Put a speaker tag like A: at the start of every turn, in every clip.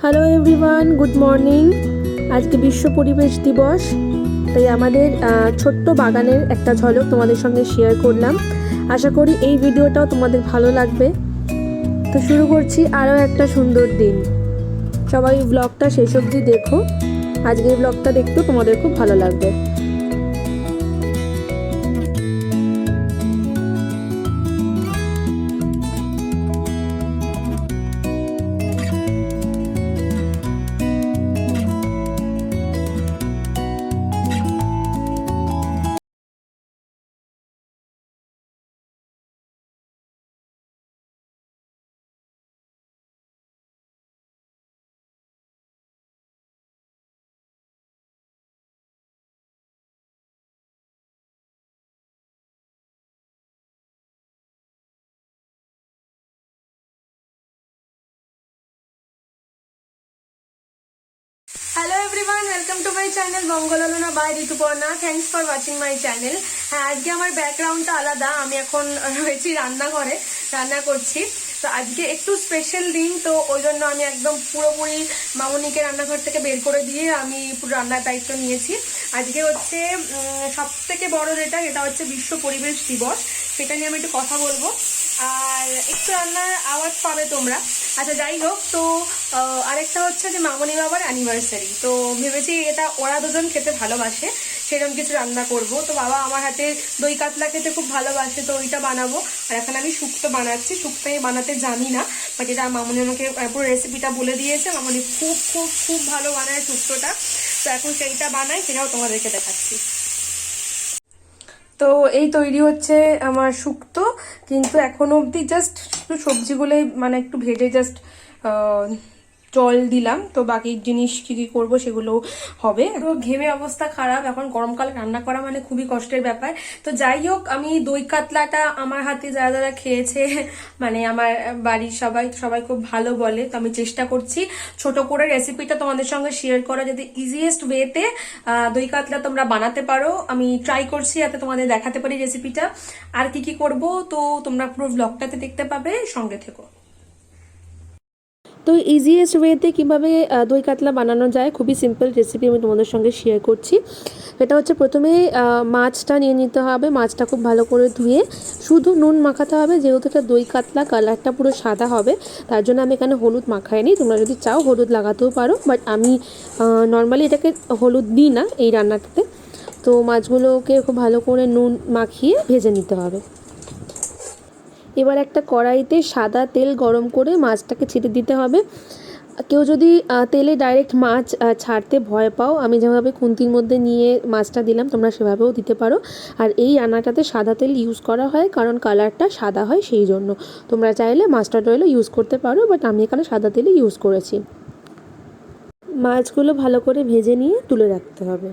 A: Hello everyone, good morning. আজকে বিশ্ব পরিবেশ দিবস, তাই আমাদের ছোট্ট বাগানের একটা ঝলক তোমাদের সঙ্গে শেয়ার করলাম। আশা করি এই ভিডিওটাও তোমাদের ভালো লাগবে। তো শুরু করছি আরও একটা সুন্দর দিন। সবাই ব্লগটা শেষ অবধি দেখো, আজকের ব্লগটা দেখতেও তোমাদের খুব ভালো লাগবে। Hello everyone, welcome to my channel মঙ্গলনা by Rituparna. Thanks for watching my channel. হ্যাঁ, আজকে আমার ব্যাকগ্রাউন্ডটা আলাদা। আমি এখন রয়েছি রান্নাঘরে, রান্না করছি। তো আজকে একটু স্পেশাল দিন, তো ওই জন্য আমি একদম পুরোপুরি মামনিকে রান্নাঘর থেকে বের করে দিয়ে আমি পুরো রান্নার দায়িত্ব নিয়েছি। আজকে হচ্ছে সব থেকে বড় যেটা হচ্ছে বিশ্ব পরিবেশ দিবস, সেটা নিয়ে আমি একটু কথা বলবো। আর একটু রান্নার আওয়াজ পাবে তোমরা। আচ্ছা, যাই হোক, তো আরেকটা হচ্ছে যে মামনি বাবার অ্যানিভার্সারি, তো ভেবেছি এটা ওরা দুজন খেতে ভালোবাসে, সেরকম কিছু রান্না করব। তো বাবা আমার হাতে দই কাতলা খেতে খুব ভালোবাসে, তো ওইটা বানাবো। আর এখন আমি শুক্তো বানাচ্ছি। শুক্তো আমি বানাতে জানি না, বাট এটা মামনি আমাকে পুরো রেসিপিটা বলে দিয়েছে। মামনি খুব খুব খুব ভালো বানায় শুক্তোটা। তো এখন সেইটা বানাই, সেটাও তোমাদেরকে দেখাচ্ছি। তো এই তৈরি হচ্ছে আমার শুক্তো, কিন্তু এখনো অবধি জাস্ট একটু সবজিগুলোই মানে একটু ভেজে জাস্ট জল দিলাম। তো বাকি জিনিস কি কি করবো সেগুলো হবে। তো ঘেমে অবস্থা খারাপ, এখন গরমকালে রান্না করা মানে খুবই কষ্টের ব্যাপার। তো যাই হোক, আমি দই কাতলাটা আমার হাতে যারা যারা খেয়েছে, মানে আমার বাড়ির সবাই খুব ভালো বলে। তো আমি চেষ্টা করছি ছোট করে রেসিপিটা তোমাদের সঙ্গে শেয়ার করা, যদি ইজিয়েস্ট ওয়েতে দই কাতলা তোমরা বানাতে পারো। আমি ট্রাই করছি যাতে তোমাদের দেখাতে পারি রেসিপিটা। আর কি কি করব তো তোমরা পুরো ব্লগটাতে দেখতে পাবে, সঙ্গে থেকো। তো ইজিয়েস্ট ওয়েতে কীভাবে দই কাতলা বানানো যায়, খুবই সিম্পল রেসিপি আমি তোমাদের সঙ্গে শেয়ার করছি। এটা হচ্ছে প্রথমে মাছটা নিয়ে নিতে হবে। মাছটা খুব ভালো করে ধুয়ে শুধু নুন মাখাতে হবে, যেহেতু এটা দই কাতলা, কালারটা পুরো সাদা হবে, তার জন্য আমি এখানে হলুদ মাখাইনি। তোমরা যদি চাও হলুদ লাগাতেও পারো, বাট আমি নর্মালি এটাকে হলুদ দিই না এই রান্নাটাতে। তো মাছগুলোকে খুব ভালো করে নুন মাখিয়ে ভেজে নিতে হবে। এবার একটা কড়াইতে সাদা তেল গরম করে মাছটাকে ছেড়ে দিতে হবে। কেউ যদি তেলে ডাইরেক্ট মাছ ছাড়তে ভয় পাও, আমি যেভাবে খুন্তির মধ্যে নিয়ে মাছটা দিলাম, তোমরা সেভাবেও দিতে পারো। আর এই রান্নাটাতে সাদা তেল ইউজ করা হয় কারণ কালারটা সাদা হয়, সেই জন্য। তোমরা চাইলে মাস্টার্ড অয়েলও ইউজ করতে পারো, বাট আমি এখানে সাদা তেলই ইউজ করেছি। মাছগুলো ভালো করে ভেজে নিয়ে তুলে রাখতে হবে।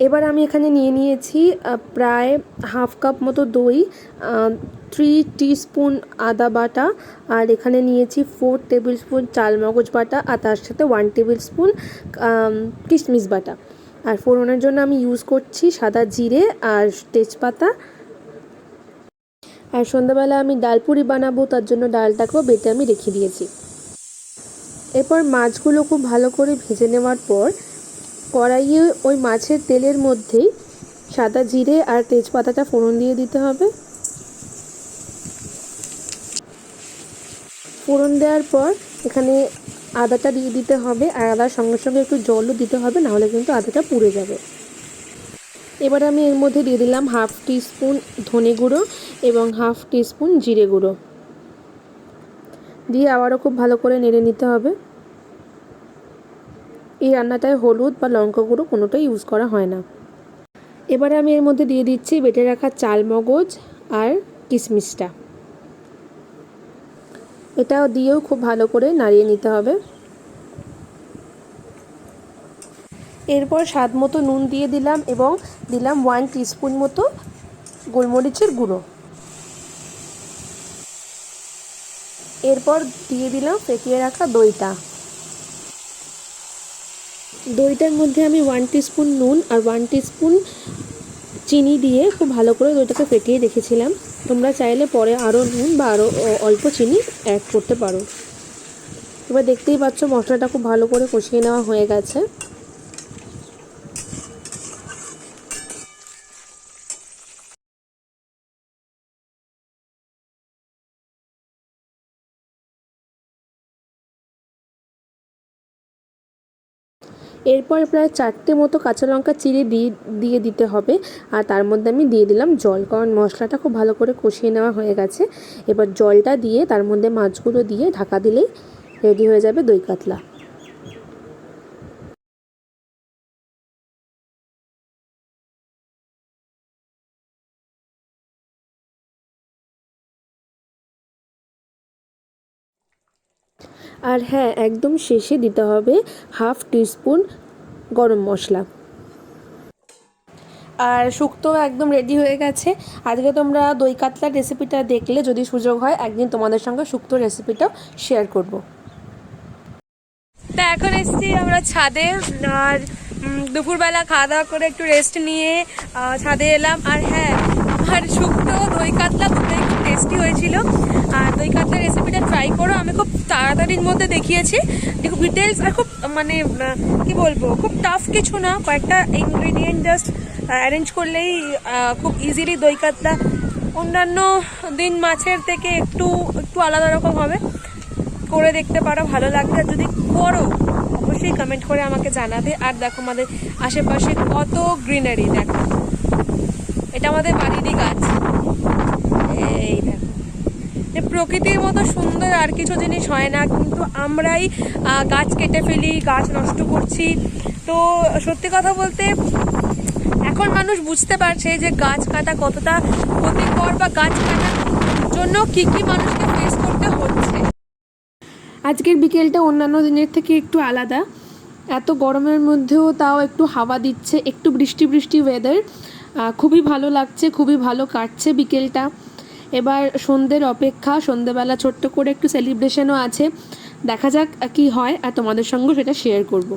A: এবার আমি এখানে নিয়ে নিয়েছি প্রায় হাফ কাপ মতো দই, 3 টিস্পুন আদা বাটা, আর এখানে নিয়েছি 4 টেবিল স্পুন চালমগজ বাটা, আর তার সাথে 1 টেবিল স্পুন কিশমিশ বাটা। আর ফোড়নের জন্য আমি ইউজ করছি সাদা জিরে আর তেজপাতা। আর সন্ধ্যাবেলা আমি ডালপুরি বানাবো, তার জন্য ডালটাকেও বেটে আমি রেখে দিয়েছি। এরপর মাছগুলো খুব ভালো করে ভেজে নেওয়ার পর কড়াইয়ে ওই মাছের তেলের মধ্যেই সাদা জিরে আর তেজপাতাটা ফোড়ন দিয়ে দিতে হবে। ফোড়ন দেওয়ার পর এখানে আদাটা দিয়ে দিতে হবে, আর আদার সঙ্গে সঙ্গে একটু জলও দিতে হবে, নাহলে কিন্তু আদাটা পুড়ে যাবে। এবার আমি এর মধ্যে দিয়ে দিলাম হাফ টিস্পুন ধনে গুঁড়ো এবং হাফ টিস্পুন জিরে গুঁড়ো দিয়ে আবারও খুব ভালো করে নেড়ে নিতে হবে। এই রান্নাটায় হলুদ বা লঙ্কা গুঁড়ো কোনোটাই ইউজ করা হয় না। এবারে আমি এর মধ্যে দিয়ে দিচ্ছি বেটে রাখা চালমগজ আর কিশমিশটা। এটাও দিয়েও খুব ভালো করে নাড়িয়ে নিতে হবে। এরপর স্বাদ মতো নুন দিয়ে দিলাম এবং দিলাম 1 টিস্পুন মতো গোলমরিচের গুঁড়ো। এরপর দিয়ে দিলাম ফেটিয়ে রাখা দইটা। দইটার মধ্যে আমি 1 টিস্পুন নুন আর 1 টিস্পুন চিনি দিয়ে খুব ভালো করে দইটাকে ফেটিয়ে রেখেছিলাম। তোমরা চাইলে পরে আরও নুন বা আরও অল্প চিনি অ্যাড করতে পারো। এবার দেখতেই পাচ্ছ মশলাটা খুব ভালো করে কষিয়ে নেওয়া হয়ে গেছে। এরপর প্রায় 4টে মতো কাঁচা লঙ্কা চিড়ে দিয়ে দিতে হবে। আর তার মধ্যে আমি দিয়ে দিলাম জল, কারণ মশলাটা খুব ভালো করে কষিয়ে নেওয়া হয়ে গেছে। এবার জলটা দিয়ে তার মধ্যে মাছগুলো দিয়ে ঢাকা দিলেই রেডি হয়ে যাবে দই কাতলা। আর হ্যাঁ, একদম শেষে দিতে হবে হাফ টিস্পুন গরম মশলা। আর শুক্তো একদম রেডি হয়ে গেছে। আজকে তোমরা দই কাতলার রেসিপিটা দেখলে, যদি সুযোগ হয় একদিন তোমাদের সঙ্গে শুক্তো রেসিপিটাও শেয়ার করব। তা এখন এসেছি আমরা ছাদে, আর দুপুরবেলা খাওয়া দাওয়া করে একটু রেস্ট নিয়ে ছাদে এলাম। আর হ্যাঁ, আর শুক্তো দই কাতলা দুটোই খুব টেস্টি হয়েছিল। আর দই কাতলার রেসিপিটা ট্রাই করো, আমি খুব তাড়াতাড়ির মধ্যে দেখিয়েছি, খুব ডিটেলস আর খুব মানে কি বলবো, খুব টাফ কিছু না, কয়েকটা ইনগ্রিডিয়েন্ট জাস্ট অ্যারেঞ্জ করলেই খুব ইজিলি দই কাতলা অন্যান্য দিন মাছের থেকে একটু আলাদা রকম হবে। করে দেখতে পারো, ভালো লাগবে। আর যদি করো অবশ্যই কমেন্ট করে আমাকে জানাবে। আর দেখো আমাদের আশেপাশে কত গ্রিনারি, দেখো এটা আমাদের বাড়িরই গাছ। এই দেখো, প্রকৃতির মতো সুন্দর আর কিছু জিনিস হয় না, কিন্তু আমরাই গাছ কেটে ফেলি, গাছ নষ্ট করছি। তো সত্যি কথা বলতে এখন মানুষ বুঝতে পারছে যে গাছ কাটা কতটা ক্ষতিকর, বা গাছ কাটার জন্য কি কি মানুষকে ফেস করতে হচ্ছে। আজকের বিকেলটা অন্যান্য দিনের থেকে একটু আলাদা, এত গরমের মধ্যেও তাও একটু হাওয়া দিচ্ছে, একটু বৃষ্টি বৃষ্টি ওয়েদার, খুবই ভালো লাগছে, খুবই ভালো কাটছে বিকেলটা। এবার সন্ধ্যের অপেক্ষা, সন্ধ্যেবেলা ছোট্ট করে একটু সেলিব্রেশনও আছে, দেখা যাক কি হয়, আর তোমাদের সঙ্গে সেটা শেয়ার করব।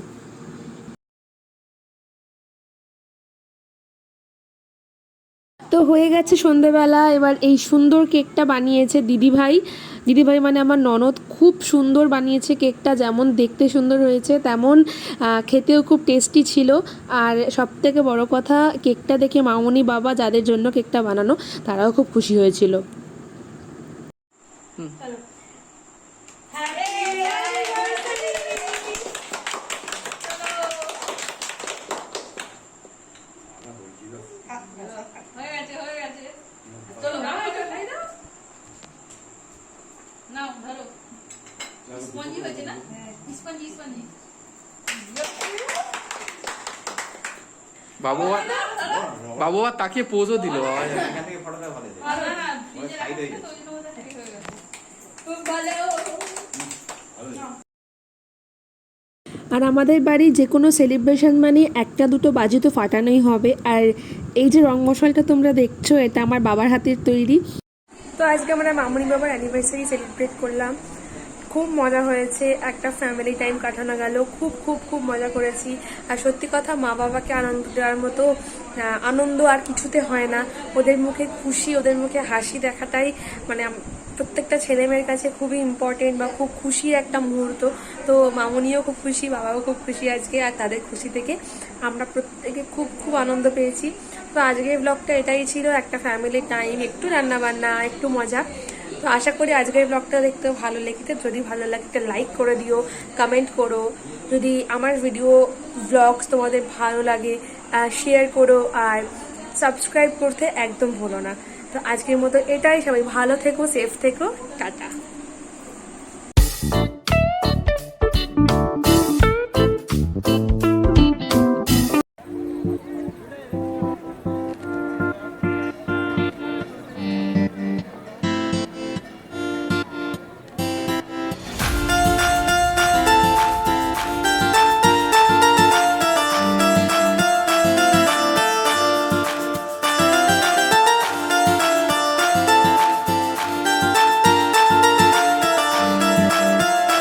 A: তো হয়ে গেছে সন্ধ্যেবেলা। এবার এই সুন্দর কেকটা বানিয়েছে দিদিভাই মানে আমার ননদ, খুব সুন্দর বানিয়েছে কেকটা, যেমন দেখতে সুন্দর হয়েছে তেমন খেতেও খুব টেস্টি ছিল। আর সবথেকে বড় কথা, কেকটা দেখে মামনি বাবা, যাদের জন্য কেকটা বানানো, তারাও খুব খুশি হয়েছিল।
B: বাবু তাকিয়ে পোজও দিল।
A: আর আমাদের বাড়ি যে কোনো সেলিব্রেশন মানে একটা দুটো বাজি তো ফাটানোই হবে। আর এই যে রং মশালটা তোমরা দেখছো, এটা আমার বাবার হাতের তৈরি। তো আজকে আমরা মামনি বাবার অ্যানিভার্সারি সেলিব্রেট করলাম, খুব মজা হয়েছে, একটা ফ্যামিলি টাইম কাটানো গেল, খুব খুব খুব মজা করেছি। আর সত্যি কথা, মা বাবাকে আনন্দ দেওয়ার মতো আনন্দ আর কিছুতে হয় না। ওদের মুখে খুশি, ওদের মুখে হাসি দেখাটাই মানে প্রত্যেকটা ছেলেমেয়ের কাছে খুবই ইম্পর্টেন্ট, বা খুব খুশির একটা মুহূর্ত। তো মামনিও খুব খুশি, বাবাও খুব খুশি আজকে, আর তাদের খুশি থেকে আমরা প্রত্যেকে খুব খুব আনন্দ পেয়েছি। তো আজকের ব্লগটা এটাই ছিল, একটা ফ্যামিলি টাইম, একটু রান্নাবান্না, একটু মজা। তো আশা করি আজকের ব্লগটা দেখতে ভালো লেগেছে। যদি ভালো লাগে একটা লাইক করে দিও, কমেন্ট করো। যদি আমার ভিডিও ব্লগস তোমাদের ভালো লাগে শেয়ার করো, আর সাবস্ক্রাইব করতে একদম ভুলো না। তো আজকের মতো এটাই, সবাই ভালো থেকো, সেফ থেকো, টাটা।